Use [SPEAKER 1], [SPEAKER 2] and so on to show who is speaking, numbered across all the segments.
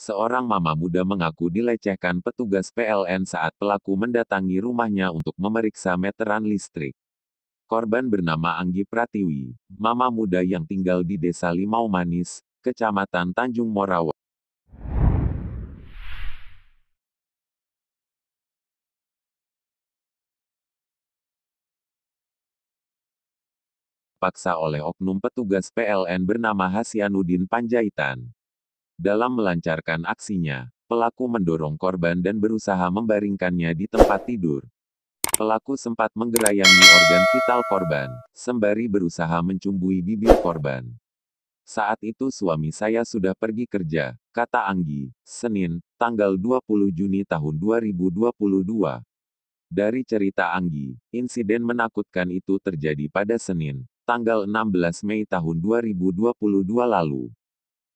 [SPEAKER 1] Seorang mama muda mengaku dilecehkan petugas PLN saat pelaku mendatangi rumahnya untuk memeriksa meteran listrik. Korban bernama Anggi Pratiwi, mama muda yang tinggal di Desa Limau Manis, Kecamatan Tanjung Morawa. Paksa oleh oknum petugas PLN bernama Hasyanuddin Panjaitan. Dalam melancarkan aksinya, pelaku mendorong korban dan berusaha membaringkannya di tempat tidur. Pelaku sempat menggerayangi organ vital korban, sembari berusaha mencumbui bibir korban. Saat itu suami saya sudah pergi kerja, kata Anggi, Senin, tanggal 20 Juni tahun 2022. Dari cerita Anggi, insiden menakutkan itu terjadi pada Senin, tanggal 16 Mei tahun 2022 lalu.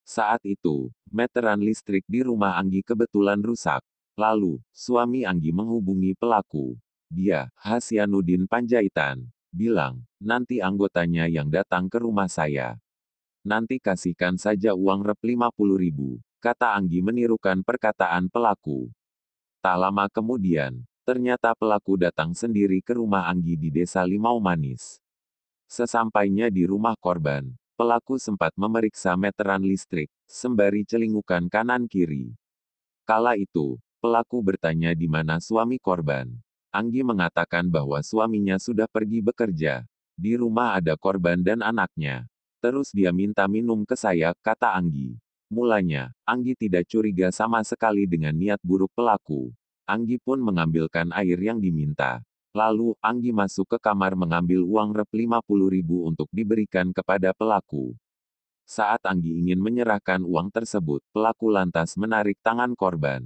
[SPEAKER 1] Saat itu, meteran listrik di rumah Anggi kebetulan rusak. Lalu, suami Anggi menghubungi pelaku. Dia, Hasyanuddin Panjaitan, bilang, nanti anggotanya yang datang ke rumah saya. Nanti kasihkan saja uang rep 50.000, kata Anggi menirukan perkataan pelaku. Tak lama kemudian, ternyata pelaku datang sendiri ke rumah Anggi di Desa Limau Manis. Sesampainya di rumah korban, pelaku sempat memeriksa meteran listrik, sembari celingukan kanan-kiri. Kala itu, pelaku bertanya di mana suami korban. Anggi mengatakan bahwa suaminya sudah pergi bekerja. Di rumah ada korban dan anaknya. Terus dia minta minum ke saya, kata Anggi. Mulanya, Anggi tidak curiga sama sekali dengan niat buruk pelaku. Anggi pun mengambilkan air yang diminta. Lalu, Anggi masuk ke kamar mengambil uang rep 50.000 untuk diberikan kepada pelaku. Saat Anggi ingin menyerahkan uang tersebut, pelaku lantas menarik tangan korban.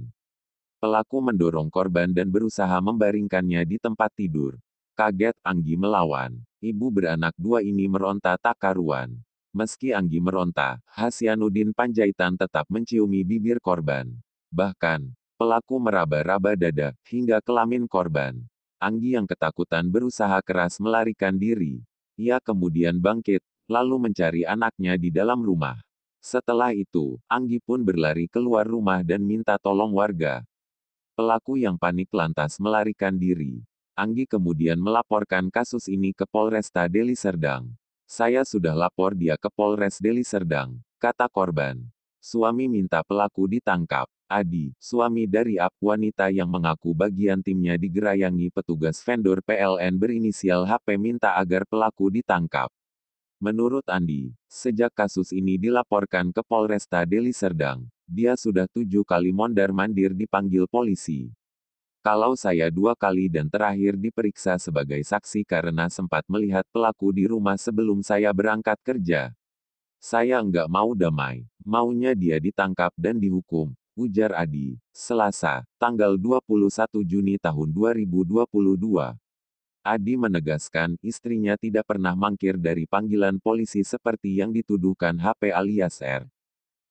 [SPEAKER 1] Pelaku mendorong korban dan berusaha membaringkannya di tempat tidur. Kaget, Anggi melawan. Ibu beranak dua ini meronta tak karuan. Meski Anggi meronta, Hasyanuddin Panjaitan tetap menciumi bibir korban. Bahkan, pelaku meraba-raba dada, hingga kelamin korban. Anggi yang ketakutan berusaha keras melarikan diri. Ia kemudian bangkit, lalu mencari anaknya di dalam rumah. Setelah itu, Anggi pun berlari keluar rumah dan minta tolong warga. Pelaku yang panik lantas melarikan diri. Anggi kemudian melaporkan kasus ini ke Polresta Deli Serdang. Saya sudah lapor dia ke Polres Deli Serdang, kata korban. Suami minta pelaku ditangkap. Adi, suami dari Ap, wanita yang mengaku bagian timnya digerayangi petugas vendor PLN berinisial HP minta agar pelaku ditangkap. Menurut Andi, sejak kasus ini dilaporkan ke Polresta Deli Serdang, dia sudah 7 kali mondar-mandir dipanggil polisi. Kalau saya 2 kali dan terakhir diperiksa sebagai saksi karena sempat melihat pelaku di rumah sebelum saya berangkat kerja. Saya enggak mau damai, maunya dia ditangkap dan dihukum, ujar Adi, Selasa, tanggal 21 Juni tahun 2022. Adi menegaskan istrinya tidak pernah mangkir dari panggilan polisi seperti yang dituduhkan HP alias R.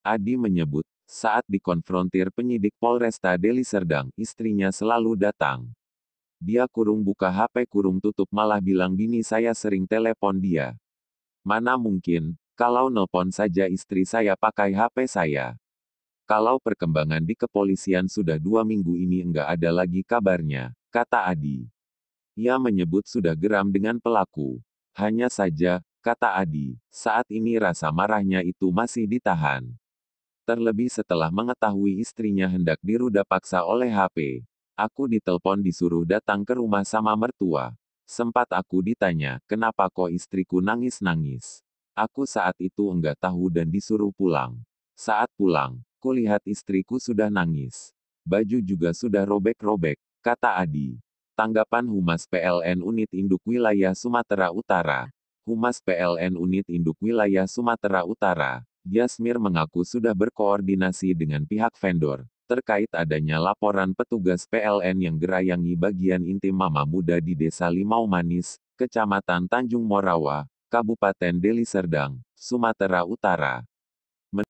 [SPEAKER 1] Adi menyebut, saat dikonfrontir penyidik Polresta Deli Serdang, istrinya selalu datang. Dia kurung buka HP kurung tutup malah bilang bini saya sering telepon dia. Mana mungkin, kalau nelpon saja istri saya pakai HP saya. Kalau perkembangan di kepolisian sudah 2 minggu ini enggak ada lagi kabarnya, kata Adi. Ia menyebut sudah geram dengan pelaku. Hanya saja, kata Adi, saat ini rasa marahnya itu masih ditahan. Terlebih setelah mengetahui istrinya hendak diruda paksa oleh HP. Aku ditelepon disuruh datang ke rumah sama mertua. Sempat aku ditanya, kenapa kok istriku nangis-nangis. Aku saat itu enggak tahu dan disuruh pulang. Saat pulang, kulihat istriku sudah nangis. Baju juga sudah robek-robek, kata Adi. Tanggapan Humas PLN Unit Induk Wilayah Sumatera Utara. Humas PLN Unit Induk Wilayah Sumatera Utara, Yasmir mengaku sudah berkoordinasi dengan pihak vendor, terkait adanya laporan petugas PLN yang gerayangi bagian intim mama muda di Desa Limau Manis, Kecamatan Tanjung Morawa, Kabupaten Deli Serdang, Sumatera Utara.